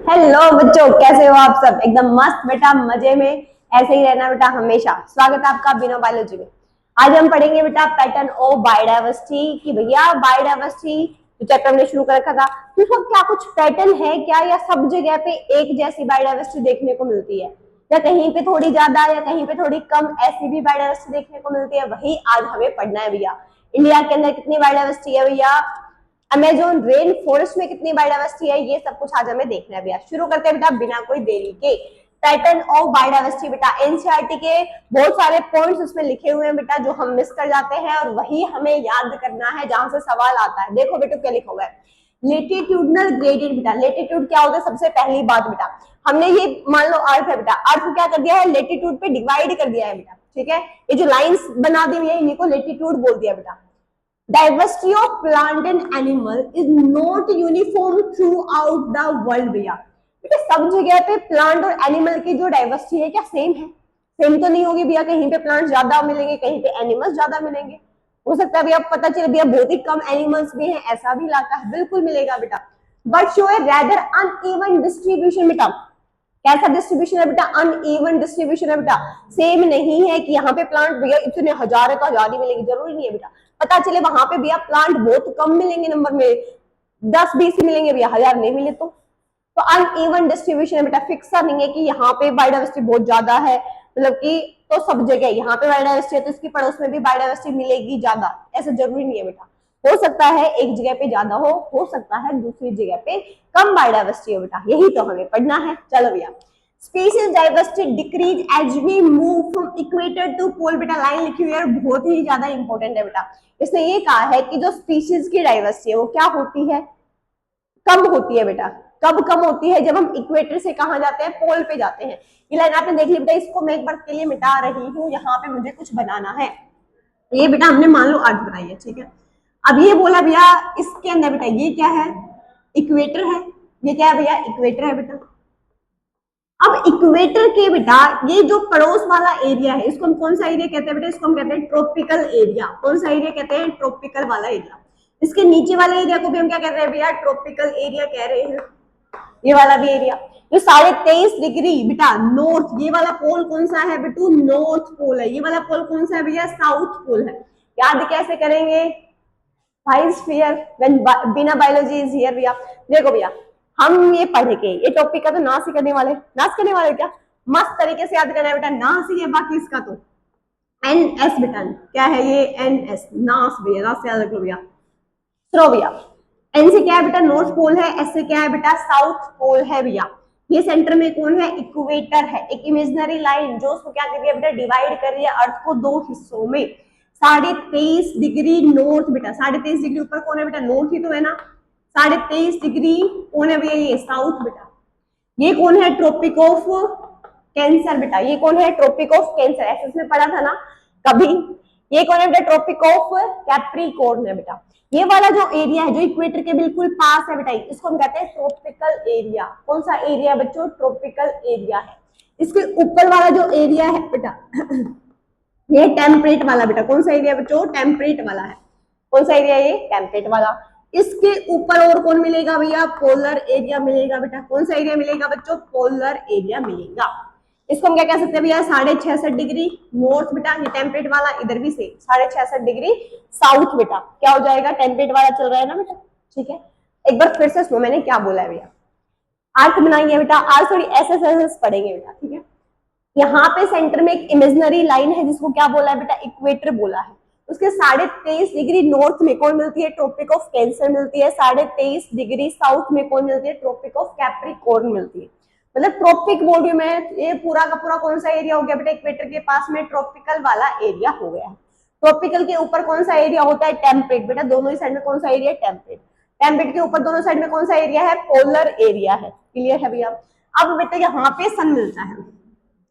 Hello बच्चों, कैसे हो आप सब? एकदम मस्त बेटा, मजे में ऐसे ही रहना बेटा हमेशा। स्वागत है आपका बिनो बायोलॉजी में। आज हम पढ़ेंगे बेटा पैटर्न ऑफ बायोडायवर्सिटी कि भैया बायोडायवर्सिटी जो चैप्टर हमने शुरू कर रखा था तो उसका क्या कुछ पैटर्न है क्या, या सब जगह पे एक जैसी बायोडायवर्सिटी देखने को मिलती है, या कहीं पे थोड़ी ज्यादा या कहीं पे थोड़ी कम, ऐसी भी बायोडायवर्सिटी देखने को मिलती है। वही आज हमें पढ़ना है भैया। इंडिया के अंदर कितनी बायोडायवर्सिटी है भैया, अमेजोन रेन फॉरेस्ट में कितनी बायोडायवर्सिटी है, ये सब कुछ आज हमें देखना है भैया। शुरू करते हैं बेटा बिना कोई देरी के। पैटर्न ऑफ बायोडायवर्सिटी बेटा एनसीईआरटी के बहुत सारे पॉइंट्स उसमें लिखे हुए हैं बेटा, जो हम मिस कर जाते हैं और वही हमें याद करना है जहां से सवाल आता है। देखो बेटा क्या लिखा हुआ है, लेटिट्यूडनल ग्रेडियंट बेटा। लेटिट्यूड क्या होता है? सबसे पहली बात बेटा, हमने ये मान लो अर्थ है बेटा, अर्थ को क्या कर दिया है, लेटिट्यूड पे डिवाइड कर दिया है बेटा। ठीक है, ये जो लाइंस बना दी हुई है इन्हीं को लेटिट्यूड बोल दिया बेटा। Diversity of plant and animal is not uniform through out the world भैया। बेटा सब जगह पे प्लांट और एनिमल की जो डाइवर्सिटी है क्या सेम है? सेम तो नहीं होगी भैया, कहीं पे प्लांट ज्यादा मिलेंगे, कहीं पे एनिमल्स ज्यादा मिलेंगे। हो सकता है भैया पता चले भैया बहुत ही कम एनिमल्स भी हैं, ऐसा भी इलाका है, बिल्कुल मिलेगा बेटा। But show A rather uneven distribution बेटा। कैसा डिस्ट्रीब्यूशन है बेटा? अनइवन डिस्ट्रीब्यूशन है बेटा। सेम नहीं है कि यहाँ पे प्लांट भैया इतने हजार है तो हजार ही मिलेगी, जरूरी नहीं है बेटा। पता चले वहां पे भैया प्लांट बहुत कम मिलेंगे नंबर में, 10-20 ही मिलेंगे भैया, हजार नहीं मिले तो अनइवन डिस्ट्रीब्यूशन है बेटा। फिक्स नहीं है कि यहाँ पे बायोडायवर्सिटी बहुत ज्यादा है, मतलब कि तो सब जगह यहाँ पे बायोडायवर्सिटी है तो इसकी पड़ोस में भी बायोडायवर्सिटी मिलेगी ज्यादा, ऐसा जरूरी नहीं है बेटा। हो सकता है एक जगह पे ज्यादा हो सकता है दूसरी जगह पे कम बायोडायवर्सिटी हो बेटा, यही तो हमें पढ़ना है। चलो भैया, species diversity decreases as we move from equator to pole बेटा, लाइन लिखी हुई है, बहुत ही ज्यादा इंपॉर्टेंट है बेटा। इसने ये कहा है कि जो स्पीशीज की डाइवर्सिटी है वो क्या होती है, कम होती है बेटा। कब कम होती है? जब हम इक्वेटर से कहां जाते हैं, पोल पे जाते हैं। ये लाइन आपने देख ली बेटा, इसको मैं एक बार के लिए मिटा रही हूँ, यहाँ पे मुझे कुछ बनाना है। ये बेटा हमने मान लो अर्थ बनाई है, ठीक है। अब ये बोला भैया इसके अंदर बेटा ये क्या है, इक्वेटर है। ये क्या है भैया, इक्वेटर है बेटा। अब इक्वेटर के बेटा ये जो पड़ोस वाला एरिया है इसको हम कौन सा एरिया कहते हैं बेटा? इसको हम कहते हैं ट्रॉपिकल एरिया। कौन सा एरिया कहते हैं? ट्रॉपिकल वाला एरिया। इसके नीचे वाले एरिया को भी हम क्या कहते हैं भैया? ट्रॉपिकल एरिया कह रहे हैं। ये वाला भी एरिया जो 23.5 डिग्री बेटा नॉर्थ, ये वाला पोल कौन सा है बेटू? नॉर्थ पोल है। ये वाला पोल कौन सा है भैया? साउथ पोल है। याद कैसे करेंगे? बिना बायोलॉजी इज हियर भैया। देखो भैया हम ये पढ़ के ये टॉपिक का तो नाश ही करने वाले, नाश करने वाले क्या, मस्त तरीके से याद करना है बेटा। नाश ही है बाकी इसका तो एन एस बेटा। क्या है ये? एन एस, नाश भैया, नाश याद रख लो भैया। सुनो भैया, एन से क्या है बेटा? नॉर्थ पोल है। एस से क्या है बेटा? साउथ पोल है भैया। ये सेंटर में कौन है? इक्वेटर है, एक इमेजिनरी लाइन जो उसको क्या कर रही है बेटा? डिवाइड कर रही है अर्थ को दो हिस्सों में। 23.5 डिग्री नॉर्थ बेटा, 23.5 डिग्री ऊपर कौन है बेटा? नॉर्थ ही तो है ना। 23.5 डिग्री कौन है भैया? ये साउथ बेटा। ये कौन है? ट्रॉपिक ऑफ कैंसर बेटा। ये कौन है? ट्रॉपिक ऑफ कैंसर, ऐसे इसमें पढ़ा था ना कभी। ये कौन है बेटा? ट्रॉपिक ऑफ कैप्रिकॉर्न है बेटा। ये वाला जो एरिया है जो इक्वेटर के बिल्कुल पास है बेटा, इसको हम कहते हैं ट्रॉपिकल एरिया। कौन सा एरिया बच्चों? ट्रॉपिकल एरिया है। इसके ऊपर वाला जो एरिया है बेटा ये टेम्परेट वाला बेटा। कौन सा एरिया बच्चों? टेम्परेट वाला है। कौन सा एरिया? ये टेम्परेट वाला। इसके ऊपर और कौन मिलेगा भैया? पोलर एरिया मिलेगा बेटा। कौन सा एरिया मिलेगा बच्चों? पोलर एरिया मिलेगा। इसको हम क्या कह सकते हैं भैया? 66.5 डिग्री नॉर्थ बेटा, ये टेम्परेट वाला। इधर भी से 66.5 डिग्री साउथ बेटा। क्या हो जाएगा? टेम्परेट वाला चल रहा है ना बेटा, ठीक है। एक बार फिर से सुनो मैंने क्या बोला है भैया। अर्थ बनाएंगे बेटा, आज थोड़ी एस पढ़ेंगे बेटा, ठीक है। यहाँ पे सेंटर में एक इमेजिनरी लाइन है जिसको क्या बोला है बेटा? इक्वेटर बोला है। उसके 23.5 डिग्री नॉर्थ में कौन मिलती है? ट्रॉपिक ऑफ कैंसर मिलती है। 23.5 डिग्री साउथ में कौन मिलती है? ट्रॉपिक ऑफ कैप्रिकॉर्न मिलती है। मतलब ट्रॉपिक बोल रही मैं, ये पूरा का पूरा कौन सा एरिया हो गया बेटा? इक्वेटर के पास में ट्रॉपिकल वाला एरिया हो गया है। ट्रॉपिकल के ऊपर कौन सा एरिया होता है? टेम्परेट बेटा। दोनों ही साइड में कौन सा एरिया? टेम्परेट। टेम्परेट के ऊपर दोनों साइड में कौन सा एरिया है? पोलर एरिया है। क्लियर है भैया? अब बेटा यहाँ पे सन मिलता है,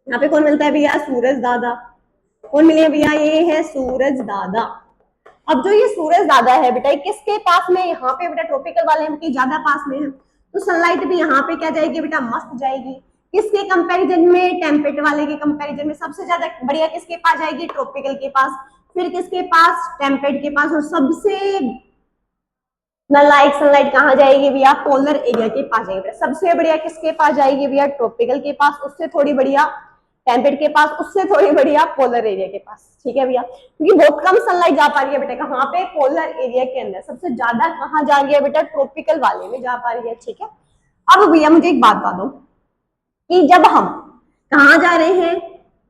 यहाँ पे कौन मिलता है भैया? सूरज दादा। कौन मिले हैं भैया? ये है सूरज दादा। अब जो ये सूरज दादा है बेटा, किसके पास में? यहाँ पे बेटा ट्रॉपिकल वाले के ज्यादा पास में है, तो सनलाइट भी यहाँ पे क्या जाएगी बेटा? मस्त जाएगी। किसके कंपैरिजन में? टेम्परेट वाले के कंपैरिजन में सबसे ज्यादा बढ़िया किसके पास जाएगी? ट्रॉपिकल के पास। फिर किसके पास? टेम्परेट के पास। और सबसे लाइक सनलाइट कहाँ जाएगी भैया, पोलर एरिया के पास जाएगी। सबसे बढ़िया किसके पास जाएगी भैया, ट्रॉपिकल के पास, उससे थोड़ी बढ़िया टेम्परेट के पास, उससे थोड़ी बढ़िया पोलर एरिया के पास। ठीक है भैया, क्योंकि बहुत कम सनलाइट जा पा रही है बेटा कहाँ पे, पोलर एरिया के अंदर। सबसे ज्यादा कहाँ जा रही है बेटा, ट्रॉपिकल वाले में जा पा रही है। ठीक है, अब भैया मुझे एक बात बता दो कि जब हम कहाँ जा रहे हैं,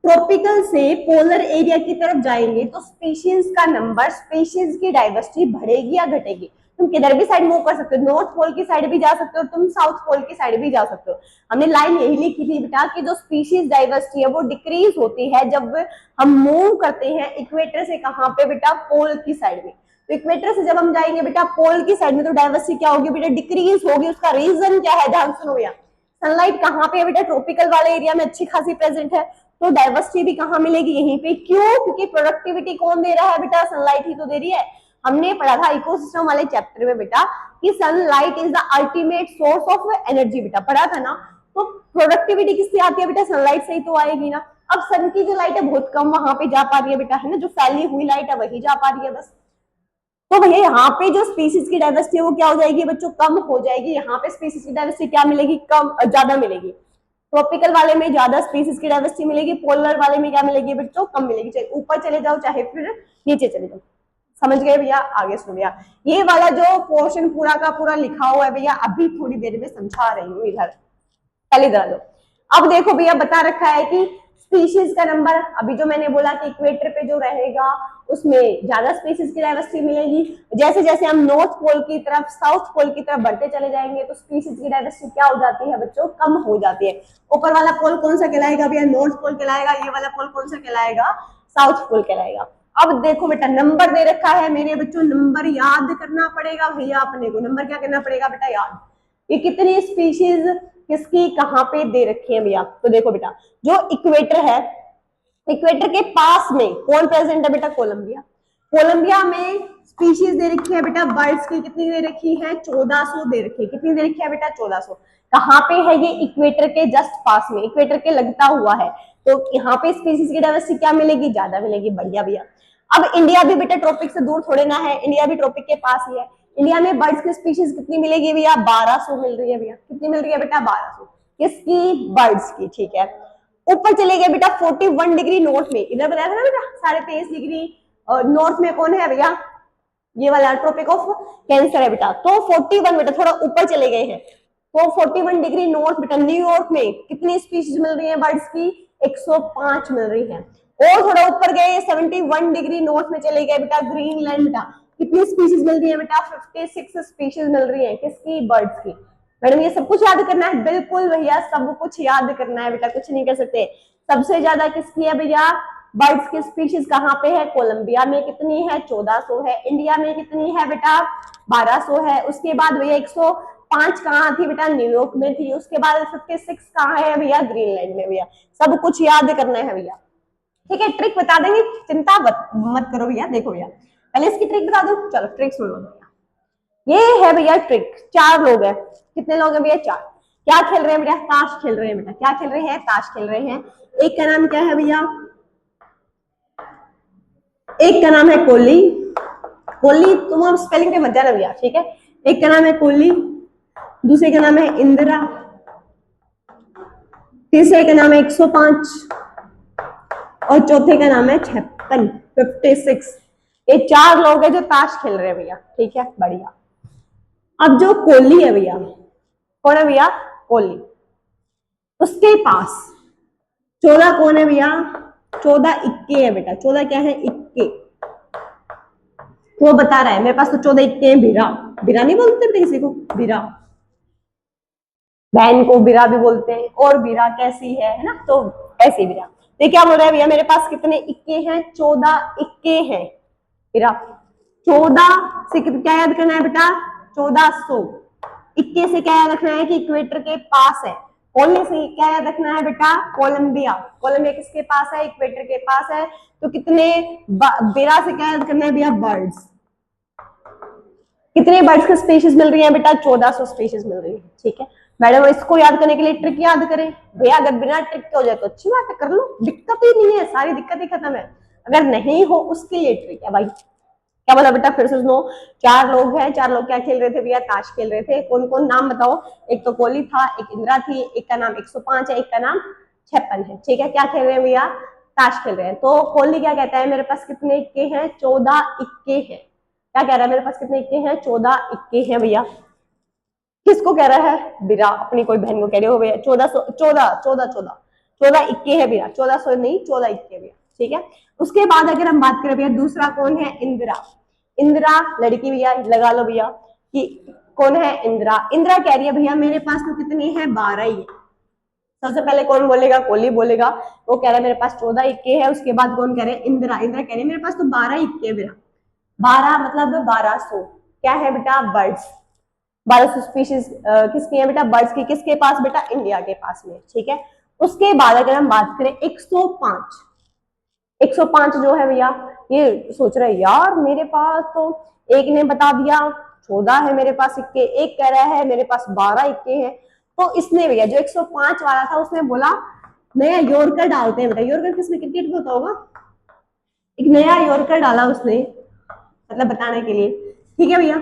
ट्रॉपिकल से पोलर एरिया की तरफ जाएंगे तो स्पीशीज का नंबर, स्पीशीज की डाइवर्सिटी बढ़ेगी या घटेगी। तुम किधर भी साइड मूव कर सकते हो, नॉर्थ पोल की साइड भी जा सकते हो, तुम साउथ पोल की साइड भी जा सकते हो। हमने लाइन यही लिखी थी बेटा कि जो स्पीशीज डाइवर्सिटी है वो डिक्रीज होती है जब हम मूव करते हैं इक्वेटर से कहाँ पे बेटा, पोल की साइड में। तो इक्वेटर से जब हम जाएंगे बेटा पोल की साइड में तो डाइवर्सिटी क्या होगी बेटा, डिक्रीज होगी। उसका रीजन क्या है, ध्यान सुनो भैया। सनलाइट कहाँ पे है बेटा, ट्रॉपिकल वाले एरिया में अच्छी खासी प्रेजेंट है, तो डाइवर्सिटी भी कहाँ मिलेगी, यहीं पे। क्यों, क्योंकि प्रोडक्टिविटी कौन दे रहा है बेटा, सनलाइट ही तो दे रही है। हमने पढ़ा था इकोसिस्टम वाले चैप्टर में बेटा कि sunlight is the ultimate source of energy, बेटा पढ़ा था ना। तो प्रोडक्टिविटी किससे आती है बेटा, सनलाइट से ही तो आएगी ना। अब सन की जो लाइट है बहुत कम वहां पे जा पा रही है बेटा, है ना, जो फैली हुई लाइट है वही जा पा रही है बस। तो भैया यहाँ पे जो स्पीसीज की डाइवर्सिटी है वो क्या हो जाएगी बच्चों, कम हो जाएगी। यहाँ पे स्पीसीज की डाइवर्सिटी क्या मिलेगी, कम, ज्यादा मिलेगी। ट्रॉपिकल वाले में ज्यादा स्पीसीज की डाइवर्सिटी मिलेगी, पोलर वाले में क्या मिलेगी बच्चों, कम मिलेगी। चाहे ऊपर चले जाओ चाहे फिर नीचे चले जाओ। समझ गए भैया, आगे सुन भैया। ये वाला जो पोर्शन पूरा का पूरा लिखा हुआ है भैया, अभी थोड़ी देर में समझा रही हूँ, इधर पहले इधर आ जाओ। अब देखो भैया बता रखा है कि स्पीशीज का नंबर, अभी जो मैंने बोला कि इक्वेटर पे जो रहेगा उसमें ज्यादा स्पीशीज की डाइवर्सिटी मिलेगी। जैसे जैसे हम नॉर्थ पोल की तरफ, साउथ पोल की तरफ बढ़ते चले जाएंगे तो स्पीशीज की डाइवर्सिटी क्या हो जाती है बच्चों, कम हो जाती है। ऊपर वाला पोल कौन सा कहलाएगा भैया, नॉर्थ पोल कहलाएगा। ये वाला पोल कौन सा कहलाएगा, साउथ पोल कहलाएगा। अब देखो बेटा नंबर दे रखा है मेरे बच्चों, नंबर याद करना पड़ेगा भैया अपने को। नंबर क्या करना पड़ेगा बेटा, याद। ये कितनी स्पीशीज किसकी कहाँ पे दे रखी है भैया, तो देखो बेटा जो इक्वेटर है, इक्वेटर के पास में कौन प्रेजेंट है बेटा, कोलंबिया। कोलंबिया में स्पीशीज दे रखी है बेटा बर्ड्स की, कितनी दे रखी है, 1400 दे रखी है। कितनी दे रखी है बेटा, 1400। कहाँ पे है ये, इक्वेटर के जस्ट पास में, इक्वेटर के लगता हुआ है। तो यहाँ पे स्पीशीज की डाइवर्सिटी क्या मिलेगी, ज्यादा मिलेगी। बढ़िया भैया। अब इंडिया भी बेटा ट्रॉपिक से दूर थोड़े ना है, इंडिया भी ट्रॉपिक के पास ही है। इंडिया में बर्ड्स की स्पीशीज कितनी मिलेगी भैया, 1200 मिल रही है भैया। कितनी मिल रही है बेटा, 1200। किसकी, बर्ड्स की। ठीक है, ऊपर चले गए बेटा 41 डिग्री नॉर्थ में, इधर बताया था ना बेटा 23.5 डिग्री नॉर्थ में कौन है भैया, ये वाला ट्रॉपिक ऑफ कैंसर है बेटा। तो 41 बेटा थोड़ा ऊपर चले गए हैं, तो 41 डिग्री नॉर्थ बेटा न्यूयॉर्क में कितनी स्पीशीज मिल रही है बर्ड्स की, 105 मिल रही है। और थोड़ा ऊपर गए 71 डिग्री नॉर्थ में चले गए बेटा ग्रीनलैंड बेटा, कितनी स्पीशीज मिल रही है बेटा, 56 स्पीशीज मिल रही है। किसकी, बर्ड्स की। मैडम ये सब कुछ याद करना है, बिल्कुल भैया सब कुछ याद करना है बेटा, कुछ नहीं कर सकते। सबसे ज्यादा किसकी है भैया, बर्ड्स की स्पीशीज कहाँ पे है, कोलंबिया में कितनी है, 1400 है। इंडिया में कितनी है बेटा, 1200 है। उसके बाद भैया 105 कहाँ थी बेटा, न्यूयॉर्क में थी। उसके बाद 56 कहाँ है भैया, ग्रीनलैंड में भैया। सब कुछ याद करना है भैया, ठीक है। ट्रिक बता देंगे, चिंता मत करो भैया। देखो भैया पहले इसकी ट्रिक बता दो, चलो ट्रिक सुन लो भैया। ये है भैया ट्रिक, 4 लोग हैं। कितने लोग हैं भैया, 4। क्या खेल रहे हैं भैया, ताश खेल रहे हैं बेटा। क्या खेल रहे हैं, ताश खेल रहे हैं। एक का नाम क्या है भैया, एक का नाम है कोहली। कोहली तुम अब स्पेलिंग पे मत जाना भैया, ठीक है। एक का नाम है कोहली, दूसरे का नाम है इंदिरा, तीसरे का नाम है 105 और चौथे का नाम है 56। ये 4 लोग हैं जो ताश खेल रहे हैं भैया, ठीक है, बढ़िया। अब जो कोहली है भैया, कौन है भैया, कोहली, उसके पास 14 कौन है भैया, 14 इक्के है बेटा। 14 क्या है, इक्के। वो बता रहा है मेरे पास तो 14 इक्के हैं। बिरा, बिरा नहीं बोलते बेटा किसी को, बिरा। बहन को बिरा भी बोलते हैं, और बिरा कैसी है ना, तो ऐसे बिरा। ये क्या बोल रहा है भैया, मेरे पास कितने इक्के हैं, 14 इक्के हैं बिरा। 14 से क्या याद करना है बेटा, 1400। इक्के से क्या याद रखना है कि इक्वेटर के पास है। कोलंबिया से क्या याद रखना है बेटा, कोलंबिया। कोलंबिया किसके पास है, इक्वेटर के पास है। तो कितने, बिरा से क्या याद करना है भैया, बर्ड्स। कितने बर्ड्स की स्पीशीज मिल रही है बेटा, 1400 स्पीशीज मिल रही है, ठीक है। मैडम इसको याद करने के लिए ट्रिक याद करें भैया, अगर बिना ट्रिक के हो जाए तो अच्छी बात है, कर लो, दिक्कत ही नहीं है, सारी दिक्कत ही खत्म है। अगर नहीं हो उसके लिए ट्रिक है भाई, क्या बोला बेटा, फिर से सुनो। 4 लोग हैं, 4 लोग क्या खेल रहे थे भैया, ताश खेल रहे थे। कौन कौन, नाम बताओ। एक तो कोहली था, एक इंदिरा थी, एक का नाम 105 है, एक का नाम 56 है। ठीक है, क्या खेल रहे हैं भैया, ताश खेल रहे हैं। तो कोहली क्या कहता है, मेरे पास कितने इक्के हैं, 14 इक्के हैं। क्या कह रहा है, मेरे पास कितने इक्के हैं, 14 इक्के हैं भैया। किसको कह रहा है, बिरा, अपनी कोई बहन को कह रहे हो भैया। 14 इक्के है भैया, 1400 नहीं, 14 इक्के भैया। ठीक है, उसके बाद अगर हम बात करें भैया, दूसरा कौन है, इंदिरा। इंदिरा लड़की भैया, लगा लो भैया कि कौन है, इंदिरा। इंदिरा कह रही है भैया मेरे पास तो कितनी है, 12 ही है। सबसे पहले कौन बोलेगा, कोहली बोलेगा। वो कह रहा है मेरे पास 14 इक्के है। उसके बाद कौन कह रहे हैं, इंदिरा। इंदिरा कह रही है मेरे पास तो 12 इक्के है भैया। 12 मतलब 1200 क्या है बेटा, बर्ड्स। 1200 स्पीशीज किसकी है बेटा, बर्ड्स की। किसके पास बेटा, इंडिया के पास में। ठीक है, उसके बाद अगर हम बात करें 105, 105 जो है भैया, ये सोच रहे यार मेरे पास तो, एक ने बता दिया 14 है मेरे पास इक्के, एक कह रहा है मेरे पास 12 इक्के हैं। तो इसने भैया जो 105 वाला था, उसने बोला नया यॉर्कर डालते हैं बेटा। यॉर्कर किसमें, क्रिकेट में होता होगा। एक नया यॉर्कर डाला उसने, मतलब बताने के लिए। ठीक है भैया,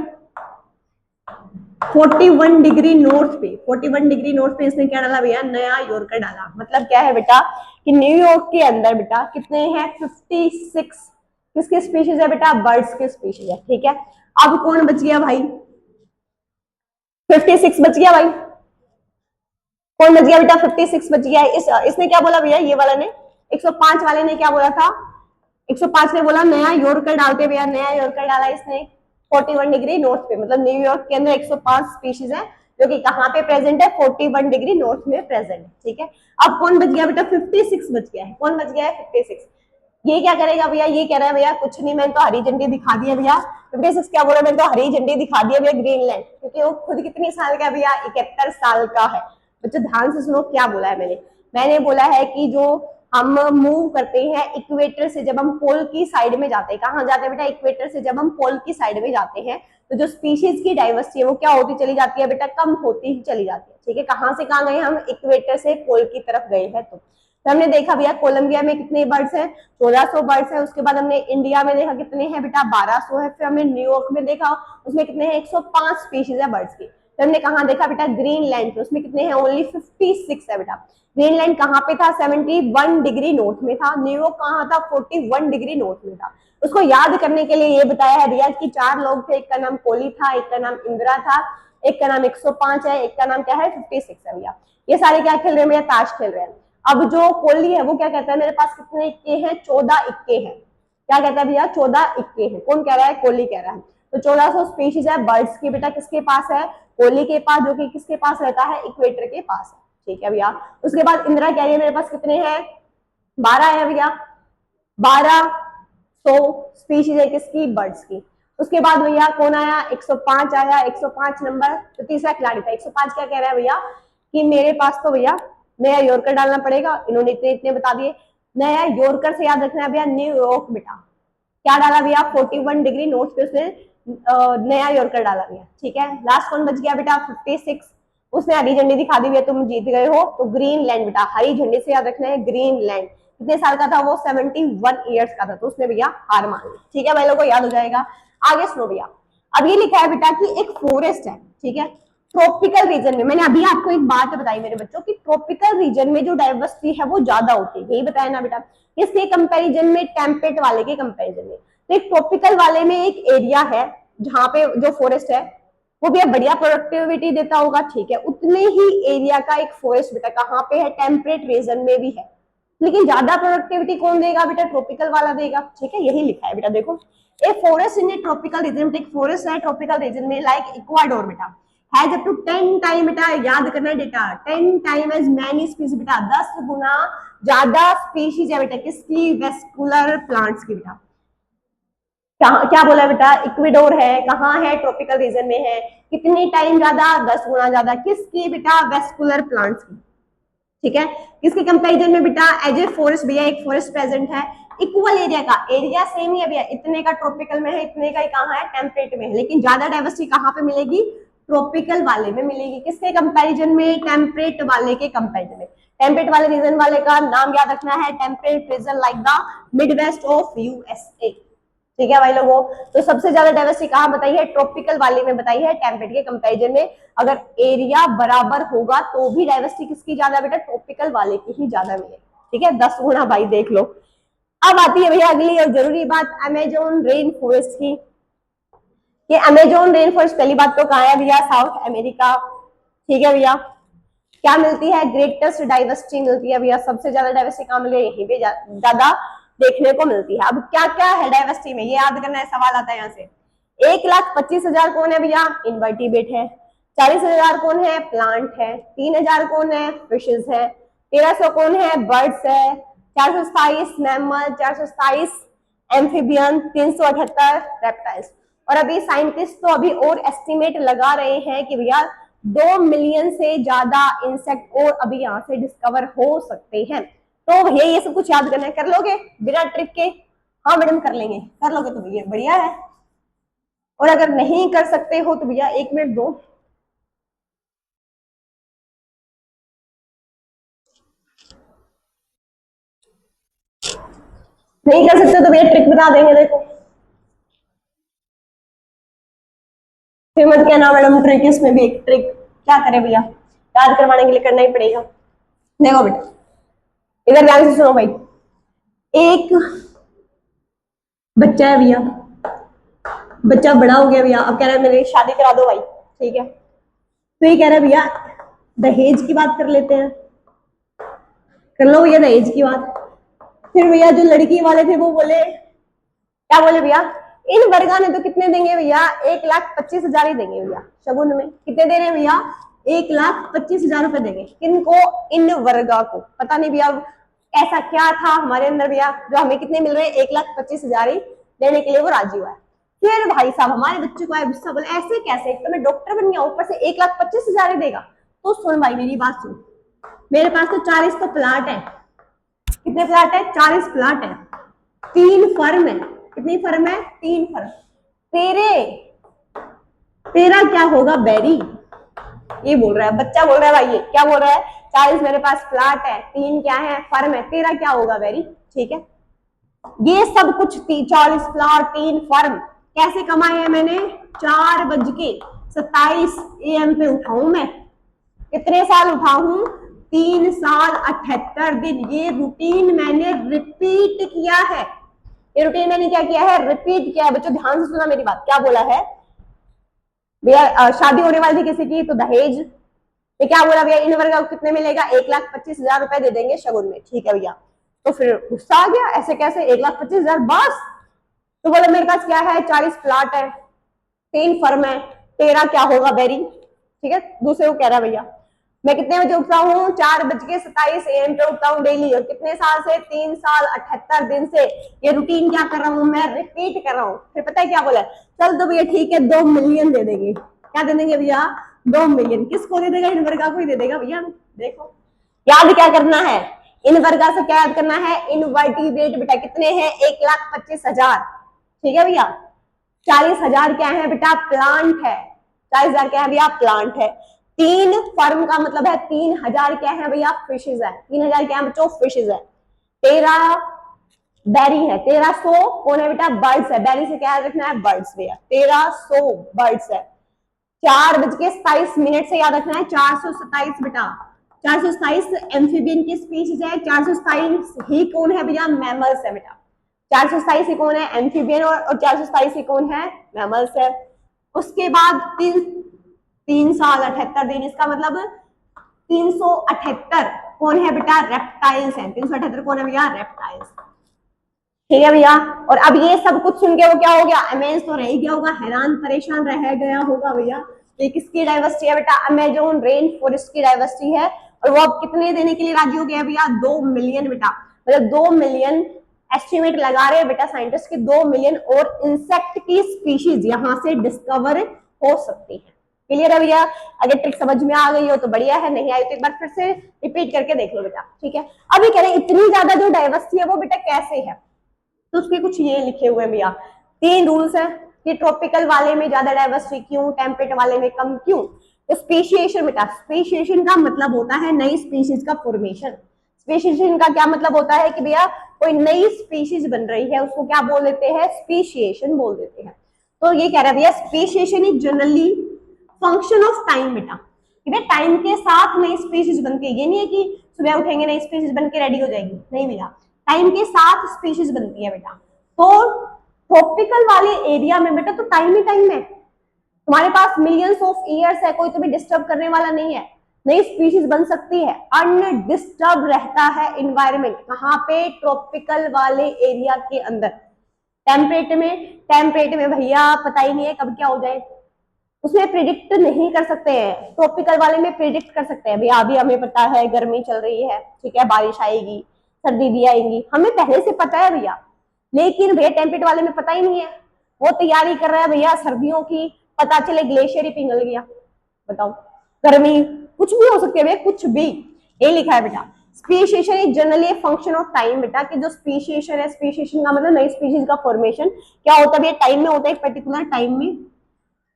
41 डिग्री नॉर्थ पे, 41 डिग्री नॉर्थ पे इसने क्या डाला भैया, नया यॉर्कर डाला। मतलब क्या है बेटा कि न्यूयॉर्क के अंदर बेटा कितने हैं, 56 किसके स्पीशीज है बेटा, बर्ड्स के स्पीशीज है। ठीक है, अब कौन बच गया भाई, 56 बच गया भाई। कौन बच गया बेटा, 56 बच गया। इसने क्या बोला भैया, ये वाला ने, 105 वाले ने क्या बोला था, 105 ने बोला नया यॉर्कर डालते भैया। नया यॉर्कर डाला इसने 41 डिग्री नॉर्थ पे, मतलब न्यूयॉर्क के अंदर 105 स्पीशीज है जो कि कहाँ पे प्रेजेंट है, 41 डिग्री नॉर्थ में प्रेजेंट है। ठीक है, अब कौन बच गया बेटा, 56 बच गया है। कौन बच गया है, 56। ये क्या करेगा भैया, ये कह रहा है भैया कुछ नहीं, मैंने तो हरी झंडी दिखा दी है भैया। 56 क्या बोला, मैंने तो हरी झंडी दिखा दी है भैया, ग्रीनलैंड। क्योंकि वो खुद कितनी साल का भैया, 71 साल का है। बच्चों ध्यान से सुनो क्या बोला है मैंने। मैंने बोला है कि जो हम मूव करते हैं इक्वेटर से, जब हम पोल की साइड में जाते हैं, कहाँ जाते हैं बेटा, इक्वेटर से जब हम पोल की साइड में जाते हैं, तो जो स्पीशीज की डाइवर्सिटी है वो क्या होती चली जाती है बेटा, कम होती ही चली जाती है। ठीक है, कहाँ से कहाँ गए हम, इक्वेटर से पोल की तरफ गए हैं। तो हमने देखा भैया कोलंबिया में कितने बर्ड्स हैं, 1400 बर्ड्स हैं। उसके बाद हमने इंडिया में देखा कितने हैं बेटा, 1200 है। फिर हमने न्यूयॉर्क में देखा, उसमें कितने हैं, 105 स्पीशीज है बर्ड्स की। फिर हमने कहाँ देखा बेटा, ग्रीनलैंड पे, उसमें कितने हैं, ओनली 56 है बेटा। ग्रीनलैंड कहाँ पे था, 71 डिग्री नॉर्थ में था। न्यूयॉर्क कहाँ था, 41 डिग्री नॉर्थ में था। उसको याद करने के लिए ये बताया है भैया कि 4 लोग थे, एक का नाम कोहली था, एक का नाम इंदिरा था, एक का नाम 105 है, एक का नाम क्या है, 56 है भैया। ये सारे क्या खेल रहे हैं भैया, ताश खेल रहे हैं। अब जो कोहली है वो क्या कहता है, मेरे पास कितने इक्के हैं, 14 इक्के हैं। क्या कहता है भैया, 14 इक्के हैं। कौन कह रहा है, कोहली कह रहा है। तो 1400 स्पीशीज है बर्ड्स की बेटा, किसके पास है, कोहली के पास, जो कि किसके पास रहता है, इक्वेटर के पास है। ठीक है भैया, उसके बाद इंदिरा कह रही है मेरे पास कितने हैं, 12 है भैया। 1200 स्पीशीज है किसकी, बर्ड्स की। उसके बाद भैया कौन आया, 105 आया। 105 नंबर तो तीसरा खिलाड़ी था। 105 क्या कह रहा है भैया कि मेरे पास तो भैया नया यॉर्कर डालना पड़ेगा। इन्होंने इतने इतने बता दिए। नया यॉर्कर से याद रखना है भैया, न्यूयॉर्क बेटा। क्या डाला भैया, 41 डिग्री नॉर्थ पे उसने नया यॉर्कर डाला भैया। ठीक है, लास्ट कौन बच गया बेटा, 56। उसने हरी झंडी दिखा दी भैया, तुम जीत गए हो। तो ग्रीनलैंड बेटा, हरी झंडी से याद रखना है, ग्रीनलैंड। कितने साल का था वो, 71 ईयर्स का था। तो उसने भैया हार मान ली। ठीक है, भाई लोगों को याद हो जाएगा। आगे सुनो भैया, अब ये लिखा है बेटा कि एक फॉरेस्ट है। ठीक है, ट्रॉपिकल रीजन में, मैंने अभी आपको एक बात बताई मेरे बच्चों की, ट्रॉपिकल रीजन में जो डाइवर्सिटी है वो ज्यादा होती है, यही बताया ना बेटा। इसके कंपैरिजन में, टेम्परेट वाले के कंपैरिजन में, तो एक ट्रॉपिकल वाले में एक एरिया है जहां पे जो फॉरेस्ट है वो भी बढ़िया प्रोडक्टिविटी देता होगा। ठीक है, उतने ही एरिया का एक फॉरेस्ट बेटा कहाँ पे है, टेम्परेट रीजन में भी है। लेकिन ज्यादा प्रोडक्टिविटी कौन देगा बेटा, ट्रॉपिकल वाला देगा। ठीक है, यही लिखा है बेटा, देखो a forest in a tropical region, एक फॉरेस्ट है ट्रॉपिकल रीजन में, लाइक इक्वाडोर बेटा, हैज अप टू 10 टाइम बेटा, याद करना है data, 10 time as many species बेटा, 10 गुना ज्यादा स्पीशीज है बेटा किसकी, वेस्कुलर प्लांट्स की बेटा। क्या बोला बेटा, इक्वेडोर है, कहाँ है, ट्रॉपिकल रीजन में है। कितनी टाइम ज्यादा, 10 गुना ज्यादा, किसकी बेटा, वेस्कुलर प्लांट्स की। ठीक है, किसके कंपैरिजन में बेटा, एज ए फॉरेस्ट भैया एक फॉरेस्ट प्रेजेंट है, इक्वल एरिया का, एरिया सेम ही है भैया, इतने का ट्रॉपिकल में है, इतने का कहाँ है, टेम्परेट में है। लेकिन ज्यादा डाइवर्सिटी कहाँ पे मिलेगी, ट्रॉपिकल वाले में मिलेगी। किसके कंपैरिजन में, टेम्परेट वाले के कंपैरिजन में। टेम्परेट वाले रीजन वाले का नाम याद रखना है, temperate region like the Midwest of USA. ठीक है भाई लोगों। तो सबसे ज्यादा डाइवर्सिटी कहाँ बताई है? ट्रॉपिकल वाले में बताई है। टेम्परेट के कंपैरिजन में अगर एरिया बराबर होगा तो भी डाइवर्सिटी किसकी ज्यादा बेटा? ट्रॉपिकल वाले की ही ज्यादा मिलेगी। ठीक है, 10 गुना भाई, देख लो। अब आती है भैया अगली और जरूरी बात, अमेजोन रेन फॉरेस्ट की। ये अमेजोन रेन फॉरेस्ट पहली बात तो कहाँ है भैया? South America. ठीक है भैया। क्या मिलती है? ग्रेटेस्ट डाइवर्सिटी मिलती है भैया। सबसे ज्यादा डाइवर्सिटी कहाँ मिल रही है? यहीं पे ज्यादा देखने को मिलती है। अब क्या क्या है डाइवर्सिटी में, ये याद करना है, सवाल आता है यहाँ से। 1,25,000 कौन है भैया? इनवर्टिब्रेट है। 40,000 कौन है? प्लांट है। 3,000 कौन है? फिशेज है। 1,300 कौन है? बर्ड्स है। 427 मैमल, 427 एम्फीबियन, 378 रेप्टाइल्स। और अभी साइंटिस्ट तो अभी और एस्टिमेट लगा रहे हैं कि भैया 2 मिलियन से ज्यादा इंसेक्ट और अभी यहाँ से डिस्कवर हो सकते हैं। तो भैया ये सब कुछ याद करना है, कर लोगे बिना ट्रिक के? हाँ मैडम कर लेंगे। कर लोगे तो भैया बढ़िया है, और अगर नहीं कर सकते हो तो भैया 1 मिनट दो। नहीं कर सकते तो भैया ट्रिक बता देंगे, देखो। फिर मत कहना मैडम ट्रिक, इसमें भी एक ट्रिक। क्या करें भैया, याद करवाने के लिए करना ही पड़ेगा। देखो बेटा, इधर ध्यान से सुनो भाई। एक बच्चा है भैया, बच्चा बड़ा हो गया भैया, अब कह रहा है मेरी शादी करा दो भाई। ठीक है, तो ये कह रहा है भैया दहेज की बात कर लेते हैं। कर लो भैया दहेज की बात। फिर भैया जो लड़की वाले थे वो बोले, क्या बोले भैया? इन वर्गा ने तो कितने देंगे भैया? 1,25,000 ही देंगे भैया शगुन में। कितने दे रहे हैं भैया? 1,25,000 रुपए देंगे। किनको? इन वर्गा को। पता नहीं भैया ऐसा क्या था हमारे अंदर भैया जो हमें कितने मिल रहे हैं? 1,25,000 ही देने के लिए वो राजी हुआ है। फिर भाई साहब हमारे बच्चे को आया गुस्सा, बोले ऐसे कैसे, एक तो मैं डॉक्टर बन गया ऊपर से 1,25,000 ही देगा। तो सुन भाई मेरी बात सुन, मेरे पास तो 40 तो प्लाट है। कितने प्लाट है? 40 प्लाट है। 3 फर्म है। कितनी फर्म है? 3 फर्म। तेरा क्या होगा बेरी? ये बोल रहा है बच्चा, बोल रहा है भाई, ये क्या बोल रहा है? 40 मेरे पास प्लाट है, 3 क्या है? फर्म है, तेरा क्या होगा बेरी? ठीक है, ये सब कुछ 40 प्लाट 3 फर्म कैसे कमाए हैं मैंने? 4:27 AM पे उठाऊं मैं। कितने साल उठाऊं? 3 साल 78 दिन। ये रूटीन मैंने रिपीट किया है। ये रूटीन मैंने क्या किया है? रिपीट किया है। बच्चों ध्यान से सुना मेरी बात, क्या बोला है भैया? शादी होने वाली थी किसी की तो दहेज। ये क्या बोला भैया? इन वर्ग को कितने मिलेगा? 1,25,000 रुपए दे देंगे शगुन में। ठीक है भैया, तो फिर गुस्सा आ गया, ऐसे कैसे 1,25,000 बस? तो बोले मेरे पास क्या है? 40 प्लाट है, 3 फर्म है, तेरा क्या होगा बेरी? ठीक है, दूसरे को कह रहा भैया मैं कितने बजे उठता हूँ? 4:27 AM पे उठता हूँ डेली। और कितने साल से? 3 साल 78 दिन से ये रूटीन क्या कर रहा हूँ मैं? रिपीट कर रहा हूँ। फिर पता है क्या बोला? चल तो भैया ठीक है 2 मिलियन दे देंगे। क्या दे देंगे भैया? 2 मिलियन। किसको दे देगा? इन वर्गा को ही दे देगा भैया। देखो याद क्या करना है? इन वर्गा से क्या याद करना है? इनवर्टिब्रेट बेटा कितने हैं? 1,25,000। ठीक है भैया, 40,000 क्या है बेटा? प्लांट है। 40,000 क्या है भैया? प्लांट है। 3 फर्म का मतलब है 3,000 क्या है भैया? फिशेज है। 3,000 क्या है बच्चों? फिशेज है। 13 बैरी है। 1,300 कौन है बेटा? बर्ड्स है। बैरी से क्या रखना है? बर्ड्स भैया। 1,300 बर्ड्स है। 4:27 से याद रखना है 427 बेटा। 427 एम्फीबियन की स्पीशीज है। 427 ही कौन है भैया? मैमल्स है बेटा। 427 ही कौन है? एम्फीबियन। और 427 ही कौन है? मैमल्स है। उसके बाद 3 साल 78 दिन, इसका मतलब 378 कौन है बेटा? रेप्टाइल्स है। 378 कौन है भैया? रेप्टाइल्स। ठीक है भैया, और अब ये सब कुछ सुन के वो क्या हो गया? अमेज तो रह ही गया होगा, हैरान परेशान रह गया होगा भैया। ये किसकी डाइवर्सिटी है बेटा? अमेजोन रेन फॉरेस्ट की डाइवर्सिटी है। और वो अब कितने देने के लिए राजी हो गया भैया? 2 मिलियन बेटा। मतलब 2 मिलियन एस्टिमेट लगा रहे हैं बेटा साइंटिस्ट की, 2 मिलियन और इंसेक्ट की स्पीशीज यहाँ से डिस्कवर हो सकती है। क्लियर है भैया? अगर ट्रिक समझ में आ गई हो तो बढ़िया है, नहीं आई तो एक बार फिर से रिपीट करके देख लो बेटा। ठीक है, अभी कह रहे हैं इतनी ज्यादा जो डाइवर्सिटी है वो बेटा कैसे है, तो उसके कुछ ये लिखे हुए हैं भैया। 3 रूल्स है कि ट्रॉपिकल वाले में ज्यादा डाइवर्सिटी क्यों, टेम्परेट वाले में कम क्यों। तो स्पेशिएशन बेटा, स्पेशिएशन का मतलब होता है नई स्पीशीज का फॉर्मेशन। स्पेशिएशन का क्या मतलब होता है कि भैया कोई नई स्पीशीज बन रही है, उसको क्या बोल देते हैं, स्पीशिएशन बोल देते हैं। तो ये कह रहा है भैया speciation is generally function of time बेटा, कि भाई टाइम के साथ नई स्पीशीज बनती है। ये नहीं है कि सुबह उठेंगे नई स्पीशीज बन के रेडी हो जाएगी, नहीं भैया, टाइम के साथ स्पीशीज बनती है बेटा। तो ट्रॉपिकल वाले एरिया में बेटा तो टाइम ही टाइम है, तुम्हारे पास मिलियंस ऑफ ईयर्स है, कोई तुम्हें डिस्टर्ब करने वाला नहीं है, नई स्पीशीज बन सकती है, अनडिस्टर्ब रहता है इन्वायरमेंट। कहाँ पे, ट्रॉपिकल वाले एरिया के अंदर। टेम्परेट में भैया पता ही नहीं है कब क्या हो जाए, उसमें प्रिडिक्ट नहीं कर सकते हैं। ट्रॉपिकल वाले में प्रिडिक्ट कर सकते हैं, भैया अभी हमें पता है गर्मी चल रही है, ठीक है, बारिश आएगी, सर्दी भी आएगी, हमें पहले से पता है भैया। लेकिन भैया टेम्परेट वाले में पता ही नहीं है, वो तैयारी कर रहा है भैया सर्दियों की, पता चले ग्लेशियर ही पिघल गया, बताओ, गर्मी, कुछ भी हो सकती है भैया, कुछ भी। ये लिखा है बेटा, speciation is generally function of time बेटा, कि जो स्पीशिएशन है, स्पीशिएशन का मतलब नई स्पीशीज का फॉर्मेशन क्या होता है भैया, टाइम में होता है, एक पर्टिकुलर टाइम में।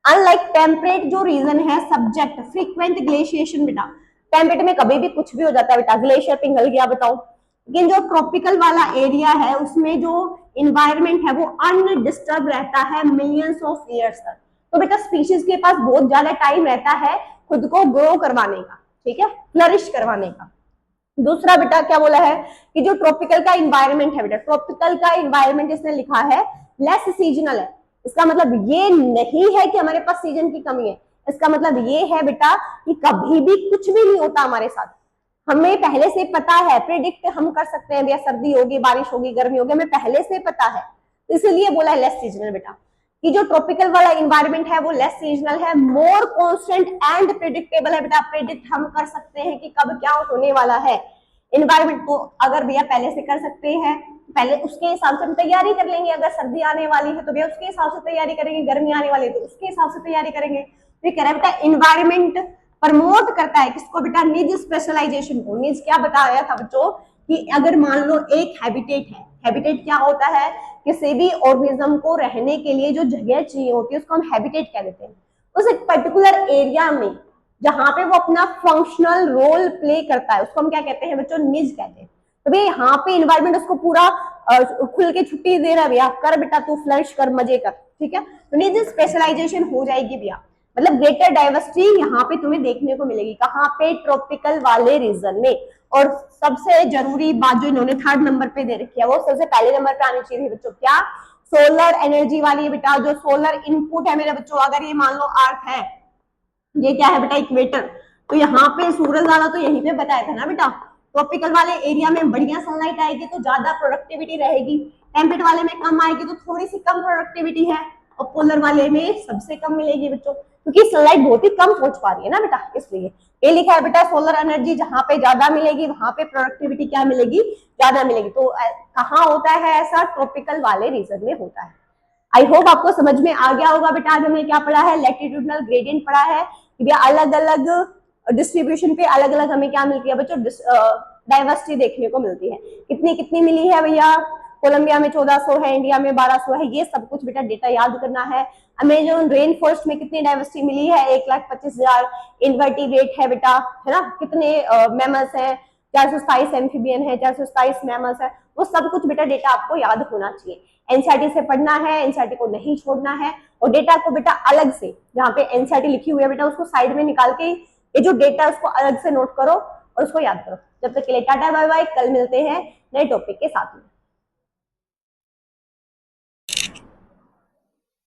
अनलाइक टेम्परेट जो रीजन है सब्जेक्ट फ्रीक्वेंट ग्लेशिएशन बेटा, टेम्परेट में कभी भी कुछ भी हो जाता है बेटा, ग्लेशियर पिघल गया बताओ। लेकिन जो ट्रॉपिकल वाला एरिया है उसमें जो इन्वायरमेंट है वो अनडिस्टर्ब रहता है मिलियंस ऑफ ईयर्स तक। तो बेटा स्पीशीज के पास बहुत ज्यादा टाइम रहता है खुद को ग्रो करवाने का, ठीक है, फ्लरिश करवाने का। दूसरा बेटा क्या बोला है कि जो ट्रॉपिकल का इन्वायरमेंट है बेटा, ट्रॉपिकल का इन्वायरमेंट इसने लिखा है लेस सीजनल है। इसका मतलब ये नहीं है कि हमारे पास सीजन की कमी है, इसका मतलब ये है बेटा कि कभी भी कुछ भी नहीं होता हमारे साथ, हमें पहले से पता है, प्रिडिक्ट हम कर सकते हैं भैया सर्दी होगी, बारिश होगी, गर्मी होगी, हमें पहले से पता है। इसलिए बोला है लेस सीजनल बेटा, कि जो ट्रॉपिकल वाला इन्वायरमेंट है वो लेस सीजनल है, मोर कांस्टेंट एंड प्रिडिक्टेबल है बेटा, प्रिडिक्ट हम कर सकते हैं कि कब क्या होने वाला है। इन्वायरमेंट को अगर भैया पहले से कर सकते हैं, पहले उसके हिसाब से हम तैयारी कर लेंगे, अगर सर्दी आने वाली है तो भैया उसके हिसाब से तैयारी करेंगे, गर्मी आने वाली है तो उसके हिसाब से तैयारी करेंगे। तो कह रहा है बेटा इन्वायरमेंट प्रमोट करता है किसको बेटा, निज स्पेशलाइजेशन को। निज क्या बताया था बच्चों, कि अगर मान लो एक हैबिटेट है, हैबिटेट क्या होता है, किसी भी ऑर्गेनिज्म को रहने के लिए जो जगह चाहिए होती है उसको हम हैबिटेट कह देते हैं। उस एक पर्टिकुलर एरिया में जहां पे वो अपना फंक्शनल रोल प्ले करता है उसको हम क्या कहते हैं बच्चों, निज कहते हैं। तो भैया यहाँ पे इन्वायरमेंट उसको पूरा खुल के छुट्टी दे रहा है, भैया कर बेटा तू फ्लरिश कर, मजे कर, ठीक है। तो निज स्पेशलाइजेशन हो जाएगी भैया, मतलब ग्रेटर डाइवर्सिटी यहाँ पे तुम्हें देखने को मिलेगी, कहाँ पे, ट्रॉपिकल वाले रीजन में। और सबसे जरूरी बात जो इन्होंने थर्ड नंबर पे दे रखी है वो सबसे पहले नंबर पे आनी चाहिए बच्चों, क्या, सोलर एनर्जी वाली है बेटा, जो सोलर इनपुट है मेरे बच्चों। अगर ये मान लो अर्थ है, ये क्या है बेटा, इक्वेटर, तो यहाँ पे सूरज वाला तो यहीं पे बताया था ना बेटा, ट्रॉपिकल वाले एरिया में बढ़िया सनलाइट आएगी तो ज्यादा प्रोडक्टिविटी रहेगी, टेम्परेट वाले में कम आएगी तो थोड़ी सी कम प्रोडक्टिविटी है, और पोलर वाले में सबसे कम मिलेगी बच्चों, क्योंकि सनलाइट बहुत ही कम पहुंच पा रही है ना बेटा, इसलिए ये लिखा है बेटा सोलर एनर्जी जहां पे ज्यादा मिलेगी वहां पे प्रोडक्टिविटी क्या मिलेगी, ज्यादा मिलेगी। तो कहाँ होता है ऐसा, ट्रॉपिकल वाले रीजन में होता है। आई होप आपको समझ में आ गया होगा बेटा। आज हमने क्या पढ़ा है, लैटिट्यूडनल ग्रेडियंट पढ़ा है, कि अलग अलग डिस्ट्रीब्यूशन पे अलग अलग हमें क्या मिलती है बच्चों, डाइवर्सिटी देखने को मिलती है। कितनी कितनी मिली है भैया, कोलंबिया में 1400 है, इंडिया में 1200 है, ये सब कुछ बेटा डेटा याद करना है। अमेजोन रेन फॉरेस्ट में कितनी डाइवर्सिटी मिली है, 1,25,000 इनवर्टिब्रेट है बेटा, है ना, कितने मैमल्स है, 427 एम्फीबियन है, 427 मैमल्स है, वो सब कुछ बेटा डेटा आपको याद होना चाहिए। एनसीईआरटी से पढ़ना है, एनसीईआरटी को नहीं छोड़ना है, और डेटा को बेटा अलग से जहाँ पे एनसीईआरटी लिखी हुई है बेटा उसको साइड में निकाल के ये जो डेटा है उसको अलग से नोट करो और उसको याद करो। जब तक के लिए टाटा बाय बाय, कल मिलते हैं नए टॉपिक के साथ में।